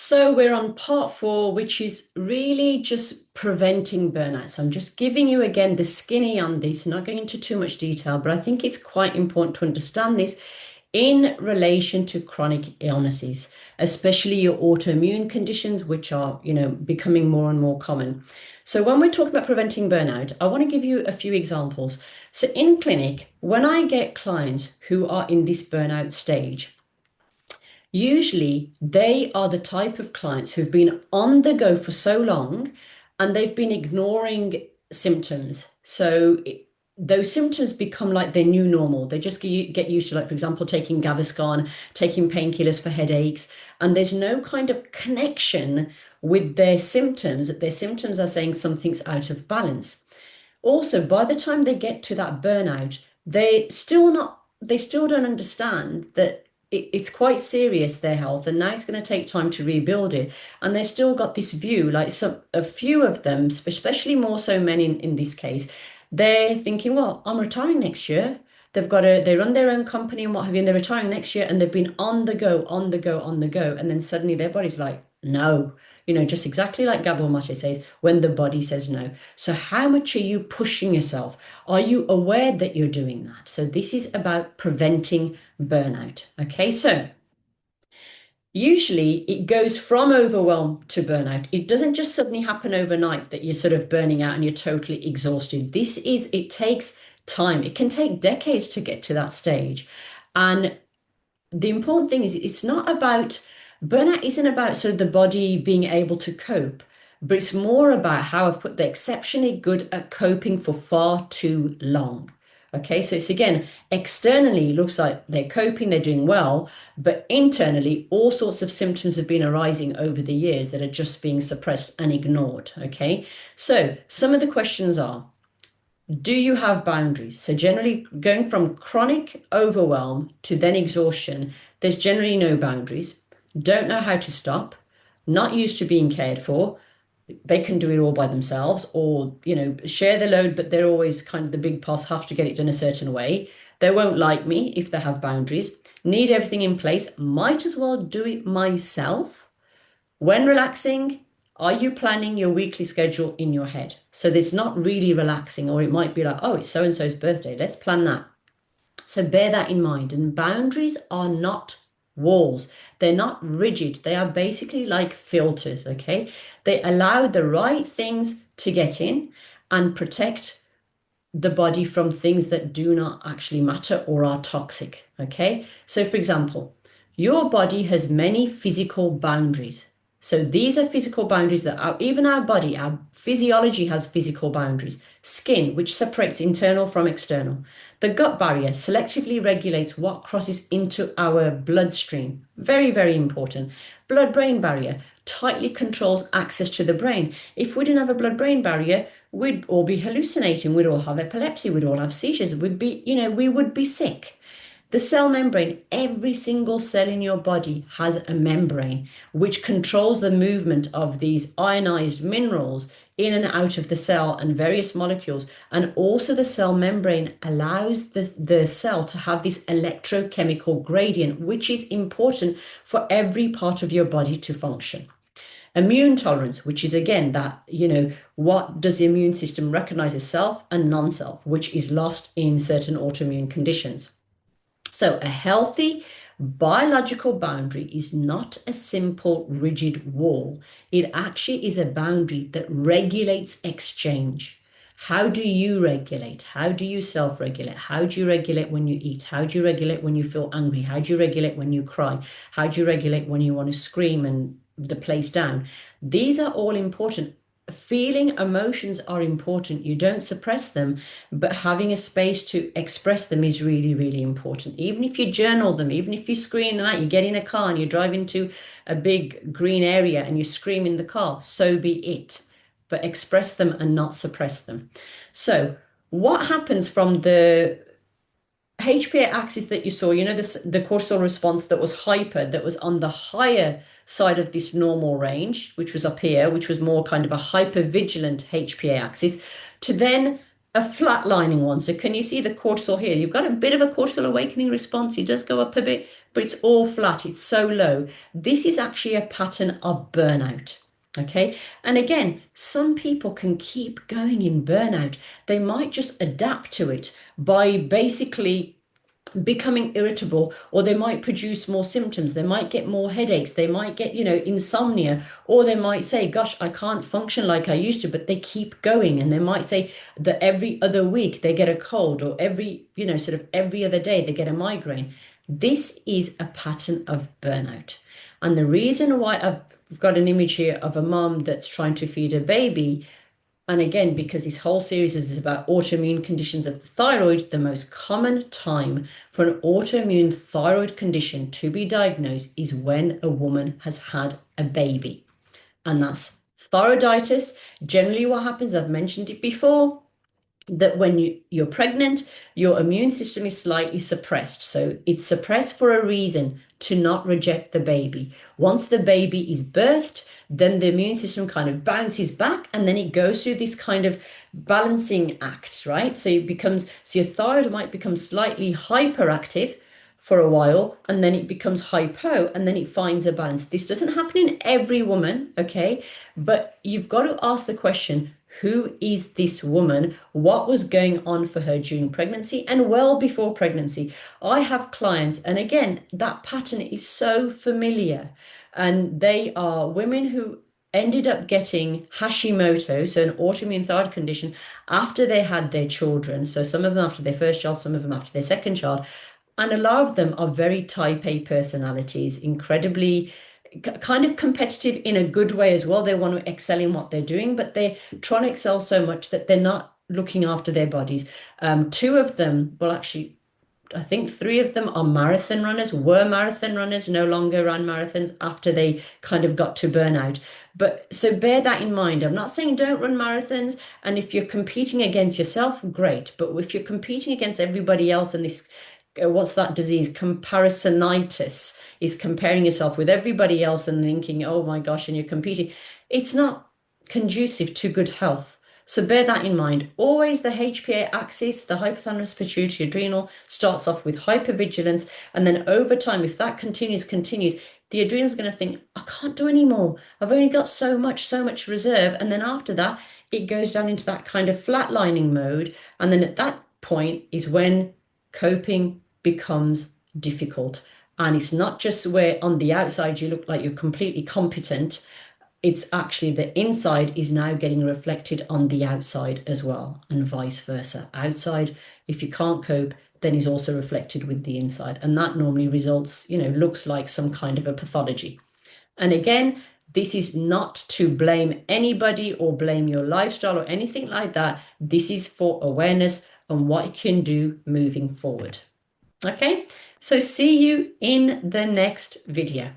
So we're on part four, which is really just preventing burnout. So I'm just giving you again the skinny on this, not going into too much detail, but I think it's quite important to understand this in relation to chronic illnesses, especially your autoimmune conditions, which are, becoming more and more common. So when we're talking about preventing burnout, I want to give you a few examples. So in clinic, when I get clients who are in this burnout stage, usually, they are the type of clients who've been on the go for so long and they've been ignoring symptoms. Those symptoms become like their new normal. They just get used to, like, for example, taking Gaviscon, taking painkillers for headaches, and there's no kind of connection with their symptoms. Their symptoms are saying something's out of balance. Also, by the time they get to that burnout, they still don't understand that it's quite serious, their health, and now it's going to take time to rebuild it. And they've still got this view, like a few of them, especially more so men in this case, they're thinking, well, I'm retiring next year. They run their own company and what have you, and they're retiring next year, and they've been on the go, on the go, on the go. And then suddenly their body's like, no, just exactly like Gabor Mate says, when the body says no. So how much are you pushing yourself? Are you aware that you're doing that? So this is about preventing burnout. Okay, so usually it goes from overwhelm to burnout. It doesn't just suddenly happen overnight that you're sort of burning out and you're totally exhausted. It takes time. It can take decades to get to that stage. And the important thing is burnout isn't about sort of the body being able to cope, but it's more about how I've put the exceptionally good at coping for far too long. Okay, so it's again, externally, it looks like they're coping, they're doing well, but internally, all sorts of symptoms have been arising over the years that are just being suppressed and ignored. Okay, so some of the questions are, do you have boundaries? So generally going from chronic overwhelm to then exhaustion, there's generally no boundaries, don't know how to stop, not used to being cared for. They can do it all by themselves or, share the load, but they're always kind of the big boss, have to get it done a certain way. They won't like me if they have boundaries, need everything in place, might as well do it myself. When relaxing, are you planning your weekly schedule in your head? So it's not really relaxing, or it might be like, oh, it's so and so's birthday. Let's plan that. So bear that in mind. And boundaries are not walls. They're not rigid. They are basically like filters, okay? They allow the right things to get in and protect the body from things that do not actually matter or are toxic, okay? So for example, your body has many physical boundaries. So these are physical boundaries that even our body, our physiology has physical boundaries. Skin, which separates internal from external. The gut barrier selectively regulates what crosses into our bloodstream. Very, very important. Blood-brain barrier tightly controls access to the brain. If we didn't have a blood-brain barrier, we'd all be hallucinating. We'd all have epilepsy. We'd all have seizures. We would be sick. The cell membrane, every single cell in your body has a membrane which controls the movement of these ionized minerals in and out of the cell and various molecules. And also the cell membrane allows the cell to have this electrochemical gradient, which is important for every part of your body to function. Immune tolerance, which is again that, what does the immune system recognize as self and non-self, which is lost in certain autoimmune conditions. So a healthy biological boundary is not a simple rigid wall. It actually is a boundary that regulates exchange. How do you regulate? How do you self-regulate? How do you regulate when you eat? How do you regulate when you feel angry? How do you regulate when you cry? How do you regulate when you want to scream and the place down? These are all important. Feeling emotions are important. You don't suppress them, but having a space to express them is really, really important. Even if you journal them, even if you scream them out, you get in a car and you drive into a big green area and you scream in the car, so be it. But express them and not suppress them. So what happens from the HPA axis that you saw, the cortisol response that was hyper, that was on the higher side of this normal range, which was up here, which was more kind of a hypervigilant HPA axis, to then a flatlining one. So can you see the cortisol here? You've got a bit of a cortisol awakening response. It does go up a bit, but it's all flat. It's so low. This is actually a pattern of burnout. Okay. And again, some people can keep going in burnout. They might just adapt to it by basically becoming irritable, or they might produce more symptoms. They might get more headaches, they might get, insomnia, or they might say, gosh, I can't function like I used to, but they keep going. And they might say that every other week they get a cold, or every, sort of every other day they get a migraine. This is a pattern of burnout. And the reason why I've got an image here of a mom that's trying to feed a baby, and again, because this whole series is about autoimmune conditions of the thyroid, the most common time for an autoimmune thyroid condition to be diagnosed is when a woman has had a baby. And that's thyroiditis. Generally, what happens, I've mentioned it before, that when you're pregnant, your immune system is slightly suppressed. So it's suppressed for a reason, to not reject the baby. Once the baby is birthed, then the immune system kind of bounces back, and then it goes through this kind of balancing act, right? So your thyroid might become slightly hyperactive for a while, and then it becomes hypo, and then it finds a balance. This doesn't happen in every woman, okay? But you've got to ask the question, who is this woman? What was going on for her during pregnancy and well before pregnancy? I have clients, and again, that pattern is so familiar. And they are women who ended up getting Hashimoto, so an autoimmune thyroid condition, after they had their children. So some of them after their first child, some of them after their second child. And a lot of them are very type A personalities, incredibly kind of competitive in a good way as well. They want to excel in what they're doing, but they're trying to excel so much that they're not looking after their bodies. Two of them, well, actually, I think three of them are marathon runners, were marathon runners, no longer ran marathons after they kind of got to burnout. But so bear that in mind. I'm not saying don't run marathons. And if you're competing against yourself, great. But if you're competing against everybody else, and this, what's that disease? Comparisonitis, is comparing yourself with everybody else and thinking, oh my gosh, and you're competing. It's not conducive to good health. So bear that in mind. Always the HPA axis, the hypothalamus pituitary adrenal, starts off with hypervigilance. And then over time, if that continues, the adrenal's going to think, I can't do any more. I've only got so much reserve. And then after that, it goes down into that kind of flatlining mode. And then at that point is when coping becomes difficult. And it's not just where on the outside you look like you're completely competent. It's actually the inside is now getting reflected on the outside as well, and vice versa. Outside, if you can't cope, then is also reflected with the inside. And that normally results, looks like some kind of a pathology. And again, this is not to blame anybody or blame your lifestyle or anything like that. This is for awareness and what you can do moving forward. Okay, so see you in the next video.